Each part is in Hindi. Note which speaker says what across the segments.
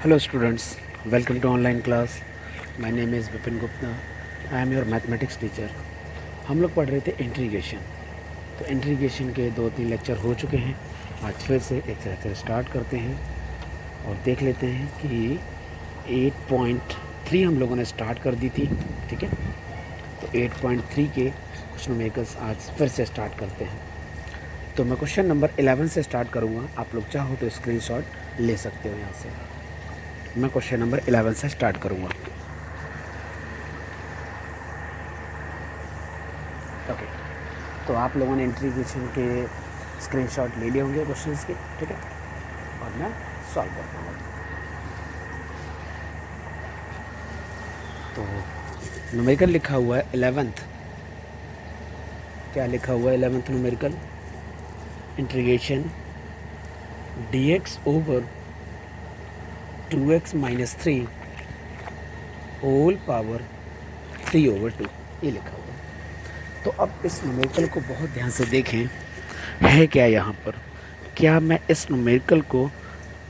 Speaker 1: Hello students, welcome to online class. My name is Vipin Gupta. I am your mathematics teacher. हम लोग पढ़ रहे थे इंट्रीगेशन. तो इंट्रीगेशन के 2-3 लेक्चर हो चुके हैं. आज फिर से एक लेक्चर स्टार्ट करते हैं और देख लेते हैं कि 8.3 हम लोगों ने स्टार्ट कर दी थी. ठीक है, तो 8.3 के कुछ न्यूमेरिकल्स आज फिर से स्टार्ट करते हैं. तो मैं क्वेश्चन नंबर 11 से स्टार्ट करूँगा. आप लोग चाहो तो स्क्रीनशॉट ले सकते हो यहाँ से. मैं क्वेश्चन नंबर 11 से स्टार्ट करूँगा. ओके, तो आप लोगों ने इंट्रीगेशन के स्क्रीनशॉट ले लिए होंगे क्वेश्चंस के. ठीक है, और मैं सॉल्व कर दूँगा. तो न्यूमेरिकल लिखा हुआ है 11th. क्या लिखा हुआ है 11th numerical? Integration dx over 2x minus 3 whole power 3 over 2, ये लिखा हुआ है. तो अब इस न्यूमेरिकल को बहुत ध्यान से देखें. है क्या यहाँ पर? क्या मैं इस न्यूमेरिकल को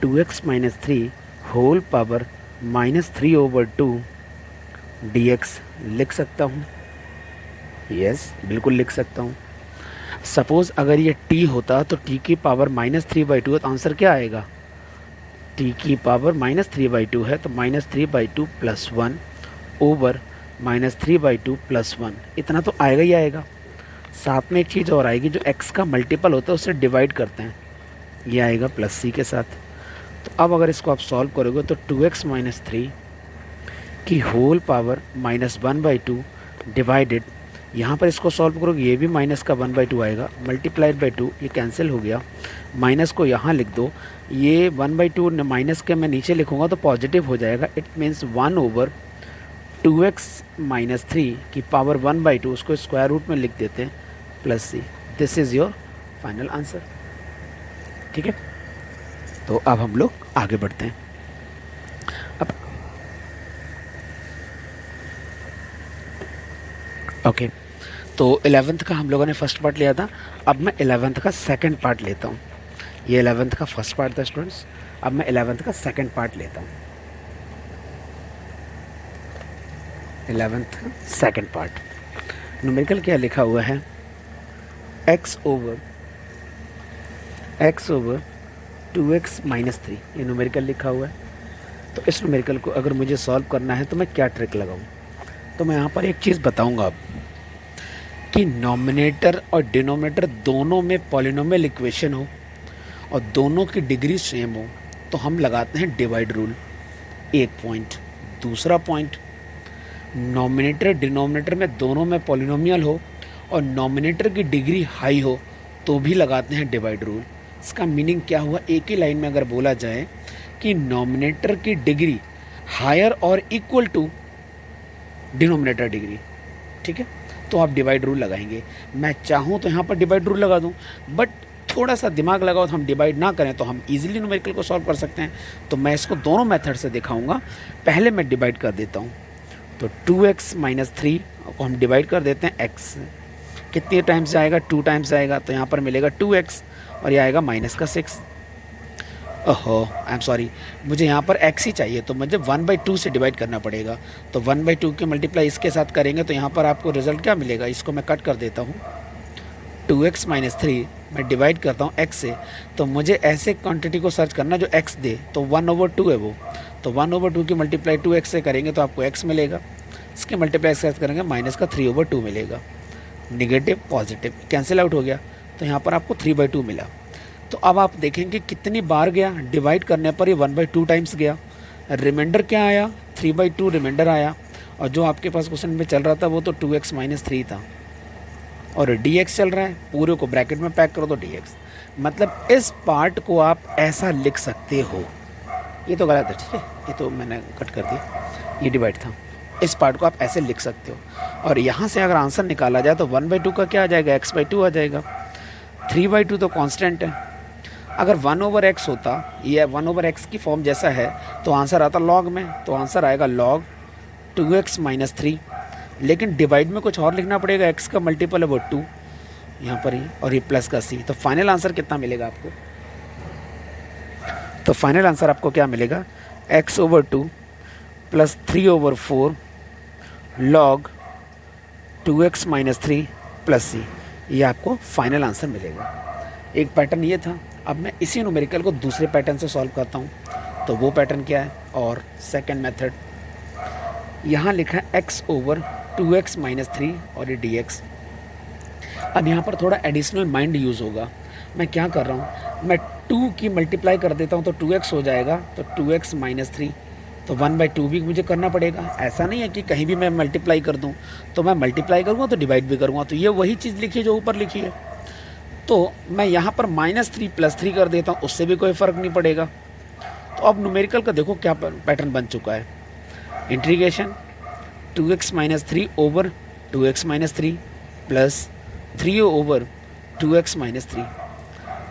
Speaker 1: 2x minus 3 whole power minus 3 over 2 dx लिख सकता हूँ? यस, बिल्कुल लिख सकता हूँ. सपोज़ अगर ये t होता तो t की पावर माइनस 3/2 तो आंसर क्या आएगा? t की पावर माइनस 3/2 है तो minus 3/2 plus 1 over minus 3/2 plus 1, इतना तो आएगा ही आएगा. साथ में एक चीज़ और आएगी, जो x का मल्टीपल होता है उससे डिवाइड करते हैं, ये आएगा प्लस c के साथ. तो अब अगर इसको आप सॉल्व करोगे तो 2x माइनस 3 की होल पावर माइनस 1/2 डिवाइडेड, यहाँ पर इसको सॉल्व करोगे ये भी माइनस का 1/2 आएगा, मल्टीप्लाइड बाई 2, ये कैंसिल हो गया. माइनस को यहाँ लिख दो, ये 1/2 माइनस के मैं नीचे लिखूँगा तो पॉजिटिव हो जाएगा. It means 1 over 2x minus 3 की पावर 1/2, उसको स्क्वायर रूट में लिख देते हैं plus c. This is your final answer. ठीक है, तो अब हम लोग आगे बढ़ते हैं. अब ओके, तो 11th का हम लोगों ने फर्स्ट पार्ट लिया था. अब मैं 11th का सेकंड पार्ट लेता हूँ. ये 11th का फर्स्ट पार्ट था स्टूडेंट्स, अब मैं 11th का सेकंड पार्ट लेता हूँ. 11th का सेकंड पार्ट न्यूमेरिकल क्या लिखा हुआ है? x ओवर 2x माइनस 3, ये न्यूमेरिकल लिखा हुआ है. तो इस न्यूमेरिकल को अगर मुझे सॉल्व करना है तो मैं क्या ट्रिक लगाऊँ? तो मैं यहाँ पर एक चीज़ बताऊँगा अब कि नॉमिनेटर और डिनोमिनेटर दोनों में पॉलिनोमियल इक्वेशन हो और दोनों की डिग्री सेम हो तो हम लगाते हैं डिवाइड रूल. एक पॉइंट. दूसरा पॉइंट, नॉमिनेटर डिनोमिनेटर में दोनों में पॉलिनोमियल हो और नॉमिनेटर की डिग्री हाई हो तो भी लगाते हैं डिवाइड रूल. इसका मीनिंग क्या हुआ? एक ही लाइन में अगर बोला जाए कि नॉमिनेटर की डिग्री हायर और इक्वल टू डिनोमिनेटर डिग्री, ठीक है, तो आप डिवाइड रूल लगाएंगे. मैं चाहूँ तो यहाँ पर डिवाइड रूल लगा दूँ, बट थोड़ा सा दिमाग लगाओ तो हम डिवाइड ना करें तो हम इजीली न्यूमेरिकल को सॉल्व कर सकते हैं. तो मैं इसको दोनों मेथड से दिखाऊंगा. पहले मैं डिवाइड कर देता हूँ. तो 2x माइनस 3 को हम डिवाइड कर देते हैं x. कितने टाइम्स जाएगा? 2 टाइम्स जाएगा, तो यहाँ पर मिलेगा 2x और ये आएगा माइनस का 6. ओहो, आई एम सॉरी, मुझे यहाँ पर x ही चाहिए तो मुझे 1/2 से डिवाइड करना पड़ेगा. तो 1/2 के मल्टीप्लाई इसके साथ करेंगे तो यहाँ पर आपको रिजल्ट क्या मिलेगा? इसको मैं कट कर देता हूँ. 2x माइनस 3 मैं डिवाइड करता हूँ x से, तो मुझे ऐसे क्वांटिटी को सर्च करना जो x दे. तो 1/2 है वो, तो 1/2 की मल्टीप्लाई 2x से करेंगे तो आपको x मिलेगा. इसके मल्टीप्लाई से करेंगे माइनस का 3/2 मिलेगा. निगेटिव पॉजिटिव कैंसिल आउट हो गया, तो यहाँ पर आपको 3/2 मिला. तो अब आप देखेंगे कितनी बार गया डिवाइड करने पर, ये 1/2 टाइम्स गया. रिमाइंडर क्या आया? 3/2 रिमाइंडर आया. और जो आपके पास क्वेश्चन में चल रहा था वो तो 2x माइनस 3 था और dx चल रहा है. पूरे को ब्रैकेट में पैक करो तो dx. मतलब इस पार्ट को आप ऐसा लिख सकते हो. ये तो गलत है, ठीक है, ये तो मैंने कट कर दिया, ये डिवाइड था. इस पार्ट को आप ऐसे लिख सकते हो. और यहाँ से अगर आंसर निकाला जाए तो 1/2 का क्या आ जाएगा? x/2 आ जाएगा. 3/2 तो कांस्टेंट है. अगर 1/x होता, ये 1/x की फॉर्म जैसा है, तो आंसर आता लॉग में, तो आंसर आएगा लॉग 2x माइनस 3. लेकिन डिवाइड में कुछ और लिखना पड़ेगा, x का मल्टीपल है वो 2 यहाँ पर ही, और ये प्लस का c. तो फाइनल आंसर कितना मिलेगा आपको? तो फाइनल आंसर आपको क्या मिलेगा? x/2 plus 3/4 log 2x minus 3 plus C, ये आपको फाइनल आंसर मिलेगा। एक पैटर्न ये था। अब मैं इसी न्यूमेरिकल को दूसरे पैटर्न से सॉल्व करता हूँ, तो वो पैटर्न क्या है, और सेकंड मेथड यहाँ लिखा है x/2x माइनस 3 और ये dx। अब यहाँ पर थोड़ा एडिशनल माइंड यूज़ होगा। मैं क्या कर रहा हूँ, मैं 2 की मल्टीप्लाई कर देता हूँ तो 2x हो जाएगा, तो 2x माइनस 3, तो 1/2 भी मुझे करना पड़ेगा। ऐसा नहीं है कि कहीं भी मैं मल्टीप्लाई कर दूँ, तो मैं मल्टीप्लाई करूँगा तो डिवाइड भी करूँगा, तो ये वही चीज़ लिखी है जो ऊपर लिखी है। तो मैं यहाँ पर -3 + 3 कर देता हूँ, उससे भी कोई फ़र्क नहीं पड़ेगा। तो अब न्यूमेरिकल का देखो क्या पैटर्न बन चुका है। Integration 2x minus 3 over 2x minus 3 plus 3 over 2x minus 3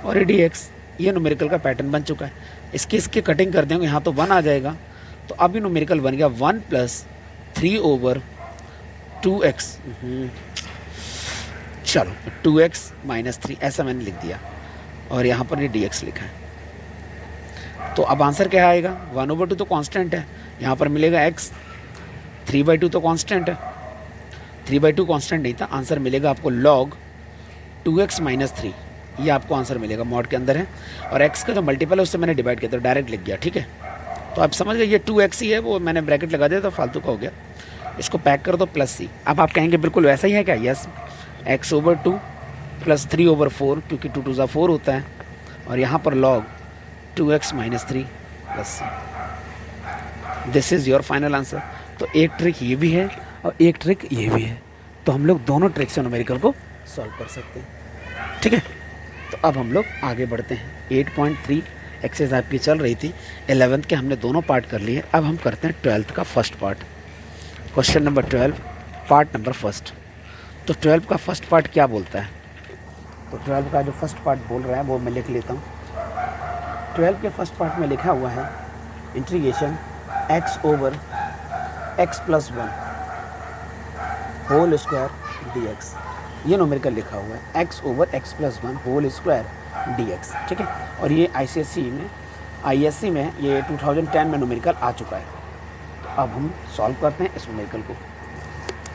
Speaker 1: और ये dx, ये न्यूमेरिकल का पैटर्न बन चुका है। इसके कटिंग कर देंगे, यहाँ तो 1 आ जाएगा, तो अभी न्यूमेरिकल बन गया 1 प्लस 3 ओवर 2x, चलो 2x माइनस 3 ऐसा मैंने लिख दिया, और यहाँ पर ये dx लिखा है। तो अब आंसर क्या आएगा, 1/2 तो कांस्टेंट है, यहाँ पर मिलेगा x, 3/2 तो कांस्टेंट है, 3/2 कांस्टेंट नहीं था, आंसर मिलेगा आपको log 2x माइनस 3, ये आपको आंसर मिलेगा, मॉड के अंदर है, और x का जो मल्टीपल है उससे मैंने डिवाइड किया, तो डायरेक्ट लिख गया। ठीक है, तो आप समझ गए, ये 2x ही है, वो मैंने ब्रैकेट लगा दिया तो फालतू का हो गया। इसको पैक कर दो प्लस सी। अब आप कहेंगे बिल्कुल वैसा ही है क्या, यस, x/2 प्लस 3/4, क्योंकि 2 2 4 होता है, और यहाँ पर log 2x minus 3 plus C. This is your final answer. तो एक ट्रिक ये भी है और एक ट्रिक ये भी है, तो हम लोग दोनों ट्रिक से न्यूमेरिकल को सॉल्व कर सकते हैं। ठीक है, तो अब हम लोग आगे बढ़ते हैं। 8.3 एक्सरसाइज आपकी चल रही थी, 11th के हमने दोनों पार्ट कर लिए। अब हम करते हैं 12th का first part. Question number 12 part number first. तो 12 का फर्स्ट पार्ट क्या बोलता है, तो 12 का जो फर्स्ट पार्ट बोल रहा है वो मैं लिख लेता हूँ। 12 के फर्स्ट पार्ट में लिखा हुआ है integration x/x + 1 whole square dx। ये न्यूमेरिकल लिखा हुआ है x/x + 1 होल स्क्वायर dx। ठीक है, और ये ISC में ये 2010 में न्यूमेरिकल आ चुका है। तो अब हम सॉल्व करते हैं इस न्यूमेरिकल को।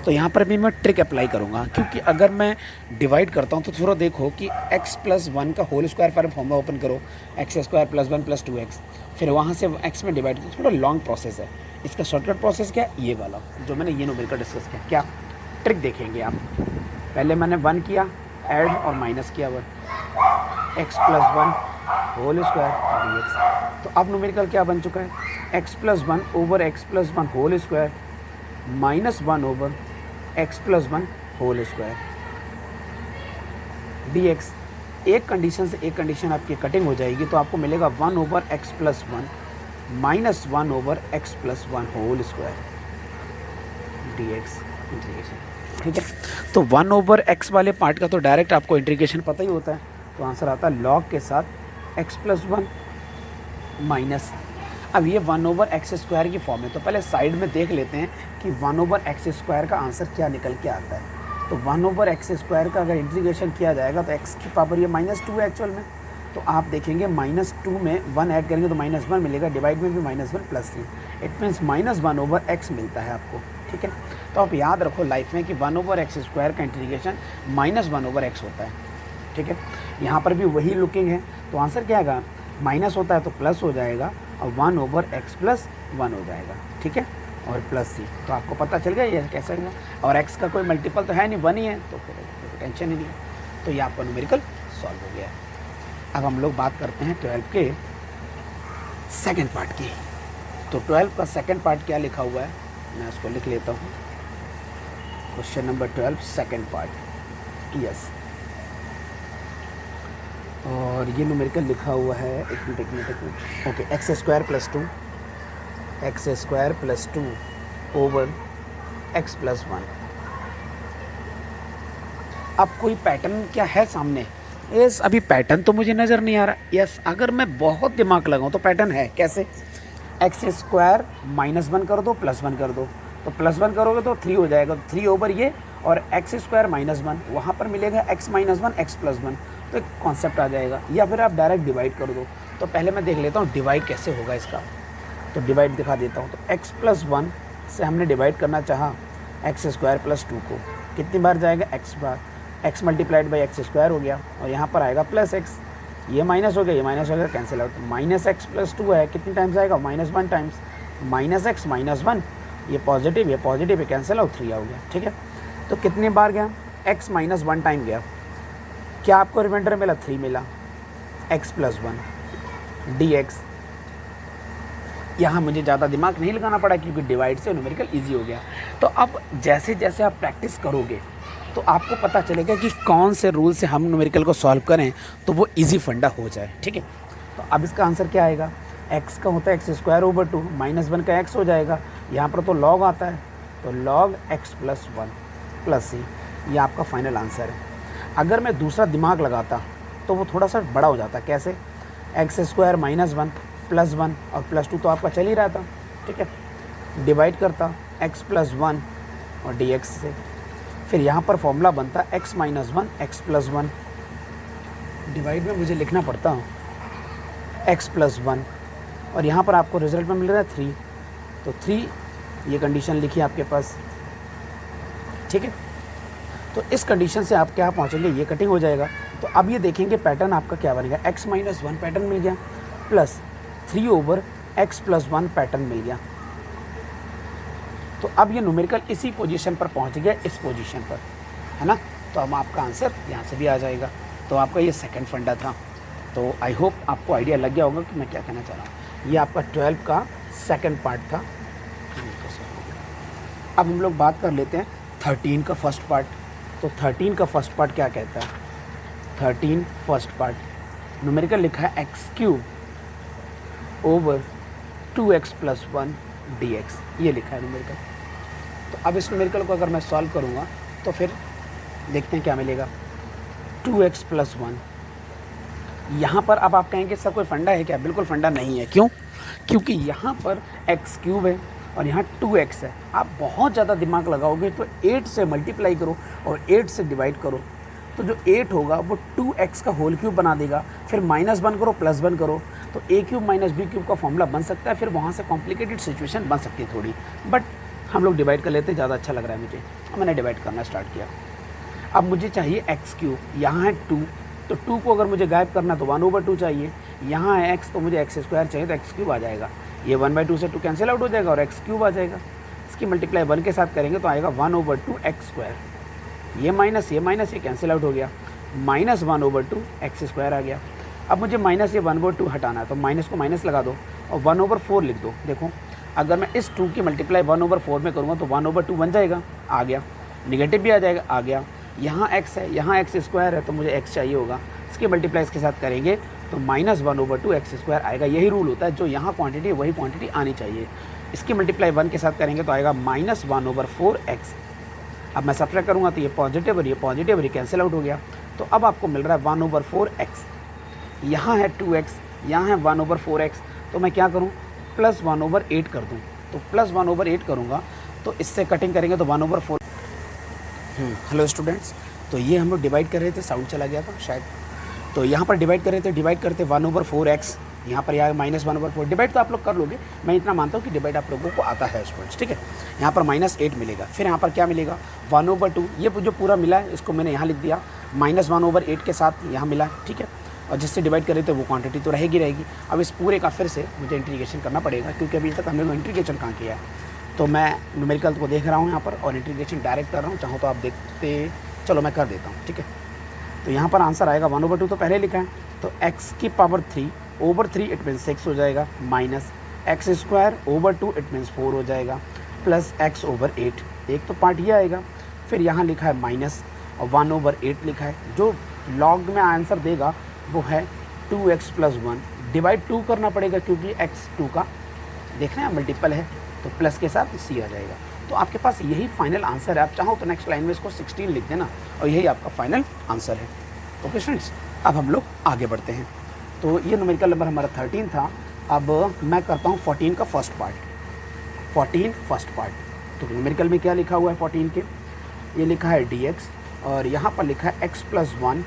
Speaker 1: तो यहाँ पर भी मैं ट्रिक अप्लाई करूँगा, क्योंकि अगर मैं डिवाइड करता हूँ तो थोड़ा देखो कि x + 1 का whole square form formula open करो, x² + 1 + 2x, फिर वहाँ से x में डिवाइड करो, थोड़ा लॉन्ग प्रोसेस है। इसका शॉर्टकट प्रोसेस क्या है, ये वाला जो मैंने ये न्यूमेरिकल डिस्कस किया। क्या ट्रिक देखेंगे आप, पहले मैंने 1 किया ऐड और माइनस किया, x + 1 होल स्क्वायर dx। तो अब न्यूमेरिकल क्या बन चुका है, x + 1 over x + 1 whole square minus 1 over x + 1 whole square dx। एक कंडीशन से एक कंडीशन आपकी कटिंग हो जाएगी, तो आपको मिलेगा 1 over x + 1 minus 1 over x + 1 whole square dx integration. ठीक है, तो 1 ओवर x वाले पार्ट का तो डायरेक्ट आपको इंटीग्रेशन पता ही होता है, तो आंसर आता है log के साथ x + 1 माइनस, अब ये 1 ओवर x² की फॉर्म है, तो पहले साइड में देख लेते हैं कि 1 ओवर x² का आंसर क्या निकल के आता है। तो 1 ओवर x² का अगर इंटीग्रेशन किया जाएगा तो x की पावर ये -2 है एक्चुअल में, तो आप देखेंगे -2 में 1 ऐड करेंगे तो -1 मिलेगा, डिवाइड में भी -1 plus 3, it means -1 over x मिलता है आपको। ठीक है, तो आप याद रखो लाइफ में कि 1 ओवर x² का इंटीग्रेशन -1 ओवर x होता है। ठीक है, यहाँ पर भी वही लुकिंग है, तो आंसर क्या आएगा, माइनस होता है तो प्लस हो जाएगा, और 1 ओवर x + 1 हो जाएगा। ठीक है, और प्लस c, तो आपको पता चल गया ये कैसा हुआ, और x का कोई मल्टीपल तो है नहीं, 1 ही है, तो फिर टेंशन ही नहीं है। तो ये आपका न्यूमेरिकल सॉल्व हो गया। अब हम लोग बात करते हैं 12 के सेकंड पार्ट की। तो 12 का सेकंड पार्ट क्या लिखा हुआ है, मैं उसको लिख लेता हूँ। Question number 12 second part, yes, और ये न्यूमेरिकल लिखा हुआ है, एक minute okay, x² + 2 over x + 1। अब कोई पैटर्न क्या है सामने, यस, अभी पैटर्न तो मुझे नज़र नहीं आ रहा। यस, अगर मैं बहुत दिमाग लगाऊं तो पैटर्न है, कैसे, x² -1 कर दो, +1 कर दो, तो +1 करोगे तो 3 हो जाएगा, 3 ओवर ये, और x² -1 वहाँ पर मिलेगा x - 1 x + 1, तो एक कॉन्सेप्ट आ जाएगा। या फिर आप डायरेक्ट डिवाइड कर दो। तो पहले मैं देख लेता हूँ डिवाइड कैसे होगा इसका। तो तो डिवाइड दिखा देता हूँ। तो x प्लस 1 से हमने डिवाइड करना चाहा एक्स स्क्वायर प्लस 2 को, कितनी बार जाएगा x bar, x multiplied by x square हो गया और यहाँ पर आएगा प्लस x, ये माइनस हो गया, ये माइनस हो गया, cancel out. Minus x plus 2 है, कितनी टाइम्स आएगा, -1 टाइम्स, माइनस एक्स माइनस 1, ये पॉजिटिव है, कैंसिल आउट, 3 आ गया। ठीक है, तो कितनी बार गया, x माइनस 1 टाइम गया, क्या आपको रिमाइंडर मिला, 3 मिला, x प्लस 1 dx। यहाँ मुझे ज़्यादा दिमाग नहीं लगाना पड़ा क्योंकि डिवाइड से न्यूमेरिकल इजी हो गया। तो अब जैसे जैसे आप प्रैक्टिस करोगे तो आपको पता चलेगा कि कौन से रूल से हम न्यूमेरिकल को सॉल्व करें तो वो इजी फंडा हो जाए। ठीक है, तो अब इसका आंसर क्या आएगा, x का होता है एक्स स्क्वायर ओवर 2, -1 का x हो जाएगा, यहाँ पर तो log आता है, तो log x plus 1 plus c, ये आपका फाइनल आंसर है। अगर मैं दूसरा दिमाग लगाता तो वो थोड़ा सा बड़ा हो जाता, कैसे, एक्स स्क्वायर -1 प्लस 1 और प्लस 2 तो आपका चल ही रहा था। ठीक है, डिवाइड करता x प्लस 1 और dx से, फिर यहाँ पर फॉर्मूला बनता x minus 1 x plus 1, divide में मुझे लिखना पड़ता x प्लस 1 और यहाँ पर आपको रिजल्ट में मिल रहा है 3, तो 3 ये कंडीशन लिखी आपके पास। ठीक है, तो इस कंडीशन से आप क्या पहुँचेंगे, ये कटिंग हो जाएगा। तो अब ये देखेंगे पैटर्न आपका क्या बनेगा, x माइनस 1 पैटर्न मिल गया plus 3 over x plus 1 pattern मिल गया। तो अब ये न्यूमेरिकल इसी पोजीशन पर पहुंच गया, इस पोजीशन पर, है ना। तो अब आपका आंसर यहाँ से भी आ जाएगा। तो आपका ये सेकंड फंडा था। तो आई होप आपको आइडिया लग गया होगा कि मैं क्या कहना चाह रहा हूँ। ये आपका 12 का सेकंड पार्ट था। अब हम लोग बात कर लेते हैं 13 का फर्स्ट पार्ट। तो 13 का फर्स्ट पार्ट क्या कहता है, 13 फर्स्ट पार्ट न्यूमेरिकल लिखा है x³ over 2x plus 1 dx, ये लिखा है न्यूमेरिकल। तो अब इस न्यूमेरिकल को अगर मैं सॉल्व करूँगा तो फिर देखते हैं क्या मिलेगा, 2x प्लस 1। यहाँ पर अब आप कहेंगे सर कोई फंडा है क्या, बिल्कुल फंडा नहीं है। क्यों, क्योंकि यहाँ पर x³ है और यहाँ 2x है। आप बहुत ज़्यादा दिमाग लगाओगे तो 8 से मल्टीप्लाई करो और 8 से डिवाइड करो, तो जो 8 होगा वो 2x का होल क्यूब बना देगा। फिर -1 करो +1 करो तो a³ माइनस b³ का फॉर्मूला बन सकता है। फिर वहाँ से कॉम्प्लिकेटेड सिचुएशन बन सकती है थोड़ी, बट हम लोग डिवाइड कर लेते हैं, ज़्यादा अच्छा लग रहा है मुझे। अब मैंने डिवाइड करना स्टार्ट किया। अब मुझे चाहिए x³, यहाँ है 2, तो 2 को अगर मुझे गायब करना तो 1/2 चाहिए। यहाँ है x तो मुझे x स्क्वायर चाहिए, तो x³ आ जाएगा। ये 1/2 से 2 कैंसिल आउट हो जाएगा और x³ आ जाएगा। इसकी मल्टीप्लाई 1 के साथ करेंगे तो आएगा 1/2 x स्क्वायर। ये माइनस ये कैंसिल आउट हो गया, -1/2 x स्क्वायर आ गया। अब मुझे माइनस ये 1/2 हटाना है, तो माइनस को माइनस लगा दो और 1/4 लिख दो। देखो अगर मैं इस 2 की मल्टीप्लाई 1/4 में करूँगा तो 1/2 बन जाएगा, आ गया। निगेटिव भी आ जाएगा, आ गया। यहाँ x है, यहाँ x स्क्वायर है, तो मुझे x चाहिए होगा। इसकी मल्टीप्लाई इसके साथ करेंगे तो -1/2 x स्क्वायर आएगा। यही रूल होता है, जो यहाँ क्वांटिटी वही क्वांटिटी आनी चाहिए। इसकी मल्टीप्लाई 1 के साथ करेंगे तो आएगा -1/4 x। अब मैं सब्ट्रैक्ट करूँगा तो ये पॉजिटिव और ये कैंसिल आउट हो गया। तो अब आपको मिल रहा है 1/4 x। यहाँ है 2x, यहाँ है 1/4 x। तो मैं क्या करूँ, +1/8 कर दूँ। तो +1/8 करूँगा तो इससे कटिंग करेंगे तो 1/4। हेलो स्टूडेंट्स, तो ये हम लोग डिवाइड कर रहे थे, साउंड चला गया था शायद। तो यहाँ पर डिवाइड कर रहे थे, डिवाइड करते 1/4 x, यहाँ पर यह -1/4। डिवाइड तो आप लोग कर लोगे, मैं इतना मानता हूँ कि डिवाइड आप लोगों को आता है स्टूडेंट्स। ठीक है, यहाँ पर -8 मिलेगा। फिर यहाँ पर क्या मिलेगा, 1/2। ये जो पूरा मिला है इसको मैंने यहाँ लिख दिया, -1/8 के साथ यहाँ मिला। ठीक है, और जिससे डिवाइड कर रहे थे वो क्वांटिटी तो रहेगी। अब इस पूरे का फिर से मुझे इंटीग्रेशन करना पड़ेगा, क्योंकि अभी तक हमने इंटीग्रेशन कहाँ किया है। तो मैं न्यूमेरिकल को देख रहा हूँ यहाँ पर और इंटीग्रेशन डायरेक्ट कर रहा हूँ। चाहो तो आप देखते, चलो मैं कर देता हूँ। ठीक है, तो यहाँ पर आंसर आएगा 1/2 तो पहले लिखा है, तो x³ 3 ओवर 3 इट मीन्स 6 हो जाएगा, minus x² over 2 it means 4 हो जाएगा, प्लस x/8। एक तो पार्ट ये आएगा। फिर यहाँ लिखा है माइनस और 1/8 लिखा है। जो लॉग में आंसर देगा वो है 2x प्लस 1। डिवाइड 2 करना पड़ेगा क्योंकि x2 का देखना है मल्टीपल है, तो प्लस के साथ c आ जाएगा। तो आपके पास यही फाइनल आंसर है। आप चाहो तो नेक्स्ट लाइन में इसको 16 लिख देना और यही आपका फाइनल आंसर है। ओके स्टूडेंट्स, अब हम लोग आगे बढ़ते हैं। तो ये न्यूमेरिकल नंबर हमारा 13 था। अब मैं करता हूँ 14 का फर्स्ट पार्ट। 14 फर्स्ट पार्ट, तो न्यूमेरिकल में क्या लिखा हुआ है 14 के, ये लिखा है dx और यहाँ पर लिखा है x plus 1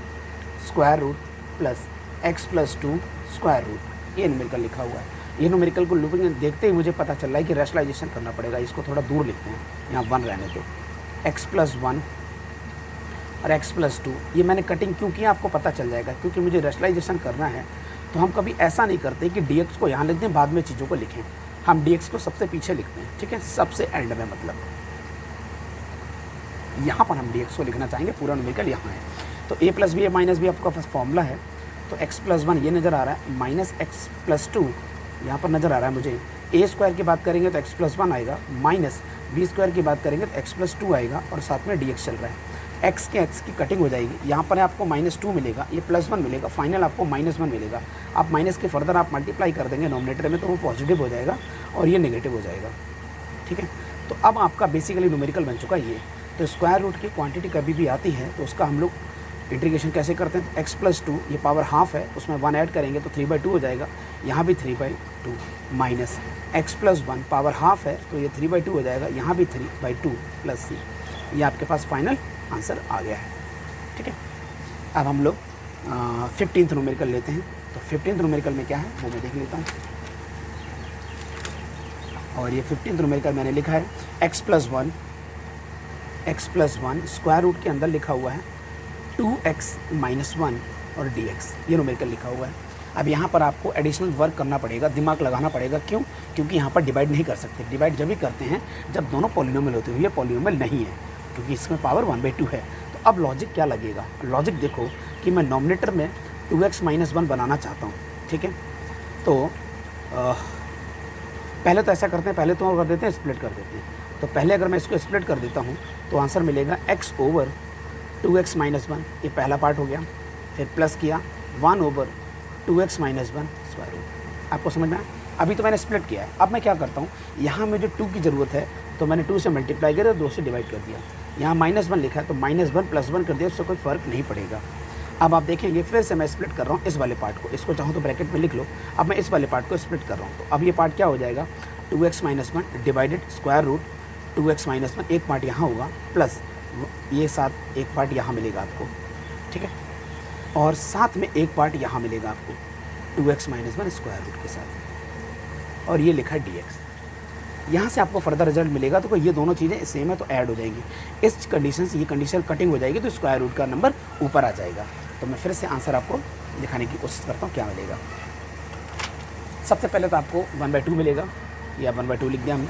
Speaker 1: square root plus x plus 2 square root. ये न्यूमेरिकल लिखा हुआ है। ये न्यूमेरिकल को लूपिंग देखते ही मुझे पता चल रहा है कि रैशनलाइजेशन करना पड़ेगा। इसको थोड़ा दूर लिखते हैं, यहाँ 1 रहने दो। x+1 और x+2, ये मैंने कटिंग क्यों किया आपको पता चल जाएगा, क्योंकि मुझे रैशनलाइजेशन करना है। तो हम कभी ऐसा नहीं करते कि dx को यहाँ लिख दें बाद में चीज़ों को लिखें, हम dx को सबसे पीछे लिखते हैं, ठीक है, सबसे एंड में, मतलब यहाँ पर हम dx को लिखना चाहेंगे, पूरा न्यूमेरिकल यहाँ है। तो a + b - b आपका फर्स्ट फॉर्मूला है। तो x+1 ये नज़र आ रहा है, माइनस x+2 यहाँ पर नज़र आ रहा है मुझे। a² की बात करेंगे तो x+1 आएगा, माइनस b² की बात करेंगे तो x+2 आएगा, और साथ में dx चल रहा है। x की कटिंग हो जाएगी, यहाँ पर आपको -2 मिलेगा, ये +1 मिलेगा, फाइनल आपको -1 मिलेगा। आप माइनस के फर्दर आप मल्टीप्लाई कर देंगे नोमिनेटर में, तो वो पॉजिटिव हो जाएगा और ये नेगेटिव हो जाएगा, ठीक है। तो अब आपका बेसिकली न्यूमेरिकल बन चुका है ये। तो स्क्वायर रूट की क्वांटिटी कभी भी आती है तो उसका हम लोग इंटीग्रेशन कैसे करते हैं। तो x+2 ये पावर हाफ है, उसमें 1 ऐड करेंगे तो 3/2 हो जाएगा, यहाँ भी 3/2, माइनस x+1 पावर हाफ है तो ये 3/2 हो जाएगा, यहाँ भी 3/2 प्लस c। ये आपके पास फाइनल आंसर आ गया है, ठीक है। अब हम लोग 15th न्यूमेरिकल लेते हैं। तो 15th न्यूमेरिकल में क्या है वो मैं देख लेता हूँ। और ये 15th न्यूमेरिकल मैंने लिखा है x+1 स्क्वायर रूट के अंदर लिखा हुआ है 2x - 1 और dx, ये न्यूमेरिकल लिखा हुआ है। अब यहाँ पर आपको एडिशनल वर्क करना पड़ेगा, दिमाग लगाना पड़ेगा। क्यों? क्योंकि यहाँ पर डिवाइड नहीं कर सकते। डिवाइड जब भी करते हैं जब दोनों पॉलिनोमियल होते हैं, ये पॉलिनोमियल नहीं है क्योंकि इसमें पावर 1/2 है। तो अब लॉजिक क्या लगेगा, लॉजिक देखो कि मैं नॉमिनेटर में 2x - 1 बनाना चाहता हूँ, ठीक है। तो पहले तो ऐसा करते हैं, पहले तो कर देते हैं, स्प्लिट कर देते हैं। तो पहले अगर मैं इसको स्प्लिट कर देता हूँ तो आंसर मिलेगा x/2x - 1, ये पहला पार्ट हो गया। फिर प्लस किया 1/2x - 1 स्क्वायर रूट। आपको समझ में आया? अभी तो मैंने स्प्लिट किया है। अब मैं क्या करता हूँ, यहाँ मुझे 2 की ज़रूरत है तो मैंने 2 से मल्टीप्लाई किया, 2 से डिवाइड कर दिया। यहाँ -1 लिखा है तो -1 + 1 कर दिया, उससे कोई फ़र्क नहीं पड़ेगा। अब आप देखेंगे फिर से मैं स्प्लिट कर रहा हूँ इस वाले पार्ट को, इसको चाहूँ तो ब्रैकेट में लिख लो। अब मैं इस वाले पार्ट को स्प्लिट कर रहा हूँ, तो अब ये पार्ट क्या हो जाएगा, 2x - 1 divided square root 2x - 1, एक पार्ट यहाँ होगा, प्लस ये साथ एक पार्ट यहाँ मिलेगा आपको, ठीक है, और साथ में एक पार्ट यहाँ मिलेगा आपको 2x - 1 स्क्वायर रूट के साथ, और ये लिखा है dx। यहाँ से आपको फर्दर रिजल्ट मिलेगा। तो ये दोनों चीज़ें सेम है तो ऐड हो जाएंगी। इस कंडीशन से ये कंडीशन कटिंग हो जाएगी तो स्क्वायर रूट का नंबर ऊपर आ जाएगा। तो मैं फिर से आंसर आपको दिखाने की कोशिश करता हूँ क्या मिलेगा। सबसे पहले तो आपको 1/2 मिलेगा, या 1/2 लिख दिया हमने।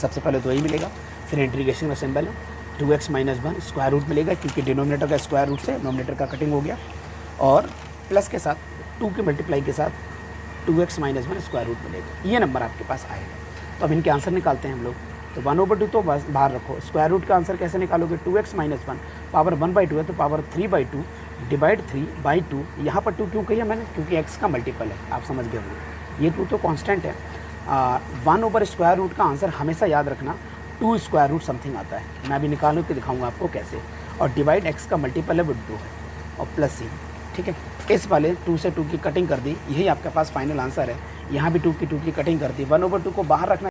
Speaker 1: सबसे पहले तो यही मिलेगा। फिर इंटीग्रेशन का सिंबल है 2x - 1 स्क्वायर रूट मिलेगा, क्योंकि डिनोमिनेटर का स्क्वायर रूट से नोमिनेटर का कटिंग हो गया, और प्लस के साथ 2 के मल्टीप्लाई के साथ 2x - 1 स्क्वायर रूट मिलेगा। ये नंबर आपके पास आएगा। तो अब इनके आंसर निकालते हैं हम लोग। तो 1/2 तो बाहर रखो, स्क्वायर रूट का आंसर कैसे निकालोगे, 2x - 1 पावर 1/2 है तो पावर 3/2 डिवाइड 3/2। यहाँ पर 2 क्यों कही है मैंने, क्योंकि x का मल्टीपल है, आप समझ गए होंगे। ये 2 तो कांस्टेंट है। 1/स्क्वायर रूट का आंसर हमेशा याद रखना 2 स्क्वायर रूट समथिंग आता है। मैं अभी निकाल के दिखाऊंगा आपको कैसे। और डिवाइड x का मल्टीपल है वो 2 है, और प्लस c, ठीक है। इस वाले 2 से 2 की कटिंग कर दी, यही आपके पास फाइनल आंसर है। यहाँ भी 2 की कटिंग कर दी। 1/2 को बाहर रखना